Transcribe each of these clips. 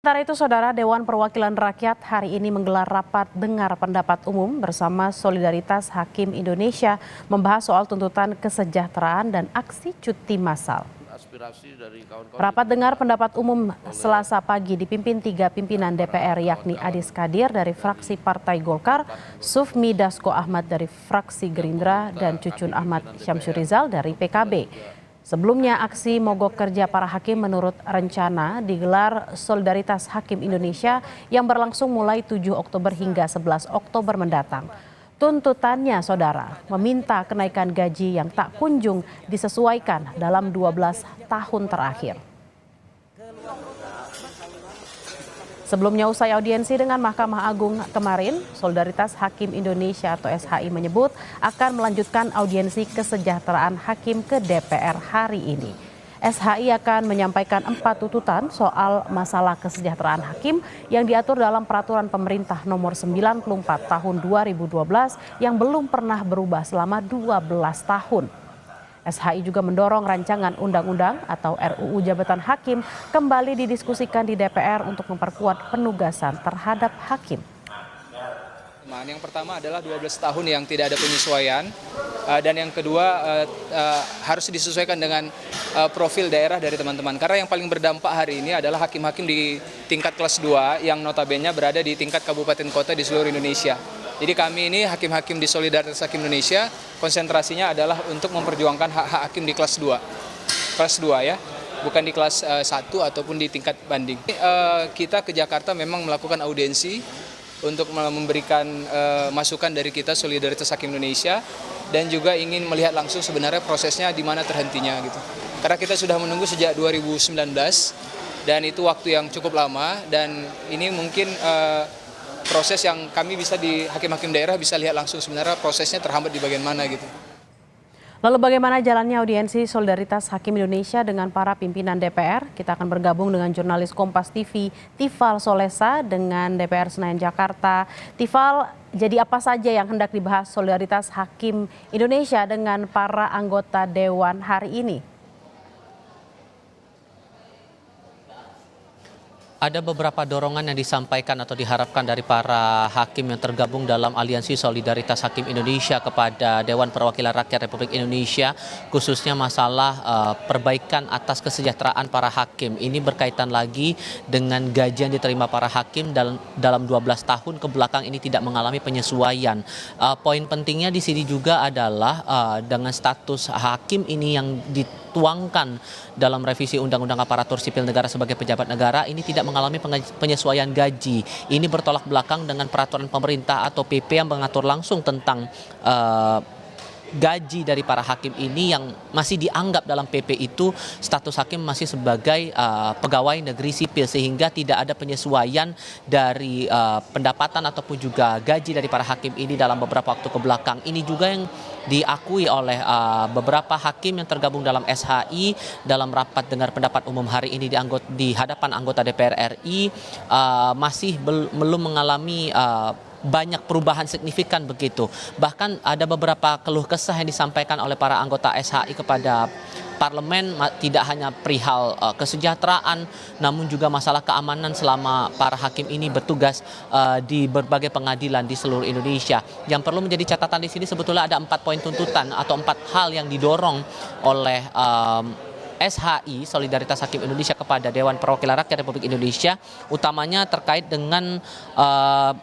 Sementara itu, Saudara, Dewan Perwakilan Rakyat hari ini menggelar rapat dengar pendapat umum bersama Solidaritas Hakim Indonesia membahas soal tuntutan kesejahteraan dan aksi cuti massal. Rapat dengar pendapat umum Selasa pagi dipimpin 3 pimpinan DPR, yakni Adis Kadir dari fraksi Partai Golkar, Sufmi Dasko Ahmad dari fraksi Gerindra, dan Cucun Ahmad Syamsurizal dari PKB. Sebelumnya, aksi mogok kerja para hakim menurut rencana digelar Solidaritas Hakim Indonesia yang berlangsung mulai 7 Oktober hingga 11 Oktober mendatang. Tuntutannya, Saudara, meminta kenaikan gaji yang tak kunjung disesuaikan dalam 12 tahun terakhir. Sebelumnya, usai audiensi dengan Mahkamah Agung kemarin, Solidaritas Hakim Indonesia atau SHI menyebut akan melanjutkan audiensi kesejahteraan hakim ke DPR hari ini. SHI akan menyampaikan 4 tuntutan soal masalah kesejahteraan hakim yang diatur dalam Peraturan Pemerintah Nomor 94 Tahun 2012 yang belum pernah berubah selama 12 tahun. SHI juga mendorong rancangan undang-undang atau RUU Jabatan Hakim kembali didiskusikan di DPR untuk memperkuat penugasan terhadap hakim. Yang pertama adalah 12 tahun yang tidak ada penyesuaian, dan yang kedua harus disesuaikan dengan profil daerah dari teman-teman. Karena yang paling berdampak hari ini adalah hakim-hakim di tingkat kelas 2 yang notabene berada di tingkat kabupaten kota di seluruh Indonesia. Jadi kami ini hakim-hakim di Solidaritas Hakim Indonesia konsentrasinya adalah untuk memperjuangkan hak-hak hakim di kelas 2. Kelas 2 ya, bukan di kelas 1 ataupun di tingkat banding. Kita ke Jakarta memang melakukan audiensi untuk memberikan masukan dari kita Solidaritas Hakim Indonesia dan juga ingin melihat langsung sebenarnya prosesnya di mana terhentinya gitu. Karena kita sudah menunggu sejak 2019 dan itu waktu yang cukup lama, dan ini mungkin proses yang kami bisa di hakim-hakim daerah bisa lihat langsung sebenarnya prosesnya terhambat di bagian mana gitu. Lalu bagaimana jalannya audiensi Solidaritas Hakim Indonesia dengan para pimpinan DPR? Kita akan bergabung dengan jurnalis Kompas TV Tifal Solesa dengan DPR Senayan Jakarta. Tifal, jadi apa saja yang hendak dibahas Solidaritas Hakim Indonesia dengan para anggota Dewan hari ini? Ada beberapa dorongan yang disampaikan atau diharapkan dari para hakim yang tergabung dalam Aliansi Solidaritas Hakim Indonesia kepada Dewan Perwakilan Rakyat Republik Indonesia, khususnya masalah perbaikan atas kesejahteraan para hakim. Ini berkaitan lagi dengan gaji yang diterima para hakim dalam 12 tahun ke belakang ini tidak mengalami penyesuaian. Poin pentingnya di sini juga adalah dengan status hakim ini yang dituangkan dalam revisi Undang-Undang Aparatur Sipil Negara sebagai pejabat negara ini tidak mengalami penyesuaian gaji. Ini bertolak belakang dengan peraturan pemerintah atau PP yang mengatur langsung tentang gaji dari para hakim ini yang masih dianggap dalam PP itu status hakim masih sebagai pegawai negeri sipil, sehingga tidak ada penyesuaian dari pendapatan ataupun juga gaji dari para hakim ini dalam beberapa waktu ke belakang. Ini juga yang diakui oleh beberapa hakim yang tergabung dalam SHI dalam rapat dengar pendapat umum hari ini di hadapan anggota DPR RI masih belum mengalami banyak perubahan signifikan begitu. Bahkan ada beberapa keluh kesah yang disampaikan oleh para anggota SHI kepada parlemen, tidak hanya perihal kesejahteraan, namun juga masalah keamanan selama para hakim ini bertugas di berbagai pengadilan di seluruh Indonesia. Yang perlu menjadi catatan di sini sebetulnya ada 4 poin tuntutan atau 4 hal yang didorong oleh SHI Solidaritas Hakim Indonesia kepada Dewan Perwakilan Rakyat Republik Indonesia, utamanya terkait dengan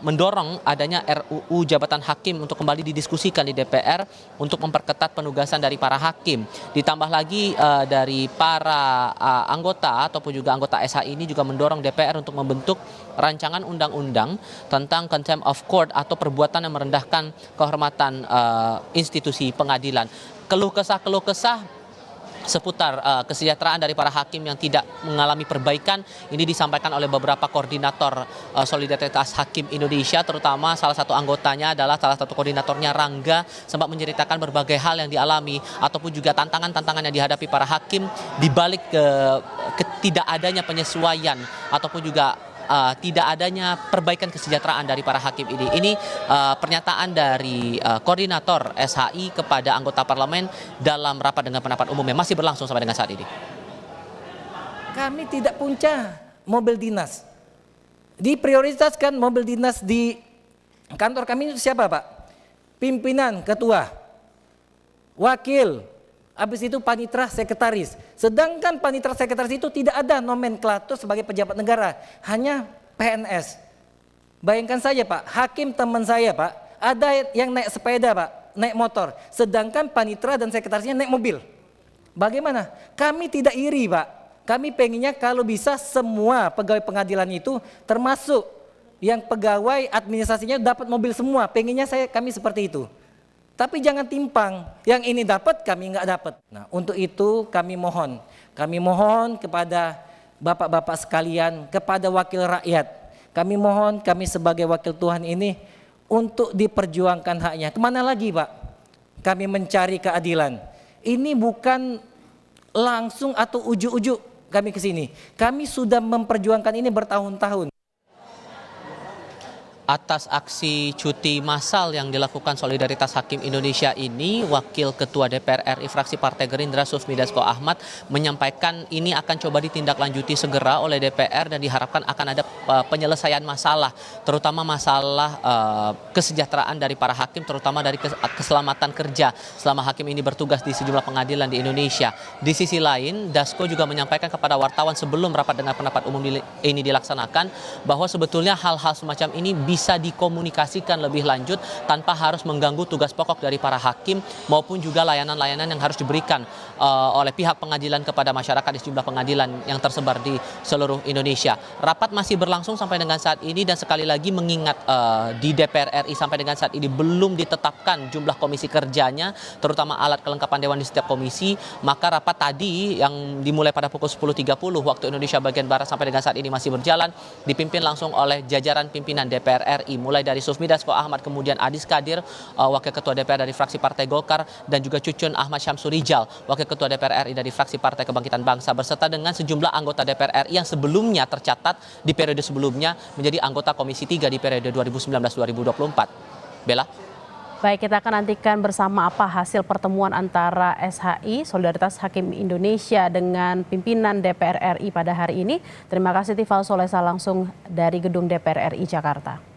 mendorong adanya RUU Jabatan Hakim untuk kembali didiskusikan di DPR untuk memperketat penugasan dari para hakim. Ditambah lagi dari para anggota ataupun juga anggota SHI ini juga mendorong DPR untuk membentuk rancangan undang-undang tentang contempt of court atau perbuatan yang merendahkan kehormatan institusi pengadilan. Keluh kesah seputar kesejahteraan dari para hakim yang tidak mengalami perbaikan ini disampaikan oleh beberapa koordinator Solidaritas Hakim Indonesia, terutama salah satu anggotanya adalah salah satu koordinatornya Rangga, sempat menceritakan berbagai hal yang dialami ataupun juga tantangan-tantangan yang dihadapi para hakim di balik tidak adanya penyesuaian ataupun juga tidak adanya perbaikan kesejahteraan dari para hakim ini. Ini pernyataan dari koordinator SHI kepada anggota parlemen dalam rapat dengan pendapat umum yang masih berlangsung sampai dengan saat ini. Kami tidak punya mobil dinas. Diprioritaskan mobil dinas di kantor kami itu siapa Pak? Pimpinan, ketua, wakil, habis itu panitra, sekretaris. Sedangkan panitra sekretaris itu tidak ada nomenklatur sebagai pejabat negara, hanya PNS. Bayangkan saja Pak, hakim teman saya Pak, ada yang naik sepeda Pak, naik motor, sedangkan panitra dan sekretarisnya naik mobil. Bagaimana? Kami tidak iri Pak. Kami pengennya kalau bisa semua pegawai pengadilan itu termasuk yang pegawai administrasinya dapat mobil semua. Pengennya kami seperti itu. Tapi jangan timpang. Yang ini dapat, kami nggak dapat. Nah, untuk itu kami mohon kepada bapak-bapak sekalian, kepada wakil rakyat. Kami mohon, kami sebagai wakil Tuhan ini untuk diperjuangkan haknya. Kemana lagi Pak? Kami mencari keadilan. Ini bukan langsung atau ujuk-ujuk kami ke sini. Kami sudah memperjuangkan ini bertahun-tahun. Atas aksi cuti massal yang dilakukan Solidaritas Hakim Indonesia ini, Wakil Ketua DPR RI fraksi Partai Gerindra Sufmi Dasko Ahmad menyampaikan ini akan coba ditindaklanjuti segera oleh DPR dan diharapkan akan ada penyelesaian masalah, terutama masalah kesejahteraan dari para hakim, terutama dari keselamatan kerja selama hakim ini bertugas di sejumlah pengadilan di Indonesia. Di sisi lain, Dasko juga menyampaikan kepada wartawan sebelum rapat dengar pendapat umum ini dilaksanakan bahwa sebetulnya hal-hal semacam ini bisa dikomunikasikan lebih lanjut tanpa harus mengganggu tugas pokok dari para hakim maupun juga layanan-layanan yang harus diberikan oleh pihak pengadilan kepada masyarakat di sejumlah pengadilan yang tersebar di seluruh Indonesia. Rapat masih berlangsung sampai dengan saat ini dan sekali lagi mengingat di DPR RI sampai dengan saat ini belum ditetapkan jumlah komisi kerjanya, terutama alat kelengkapan dewan di setiap komisi, maka rapat tadi yang dimulai pada pukul 10.30 waktu Indonesia bagian Barat sampai dengan saat ini masih berjalan, dipimpin langsung oleh jajaran pimpinan DPR RI, mulai dari Sufmi Dasko Ahmad, kemudian Adis Kadir, Wakil Ketua DPR dari fraksi Partai Golkar, dan juga Cucun Ahmad Syamsurijal, Wakil Ketua DPR RI dari fraksi Partai Kebangkitan Bangsa, berserta dengan sejumlah anggota DPR RI yang sebelumnya tercatat di periode sebelumnya menjadi anggota Komisi 3 di periode 2019-2024. Bella? Baik, kita akan nantikan bersama apa hasil pertemuan antara SHI, Solidaritas Hakim Indonesia, dengan pimpinan DPR RI pada hari ini. Terima kasih Tifal Solesa langsung dari gedung DPR RI Jakarta.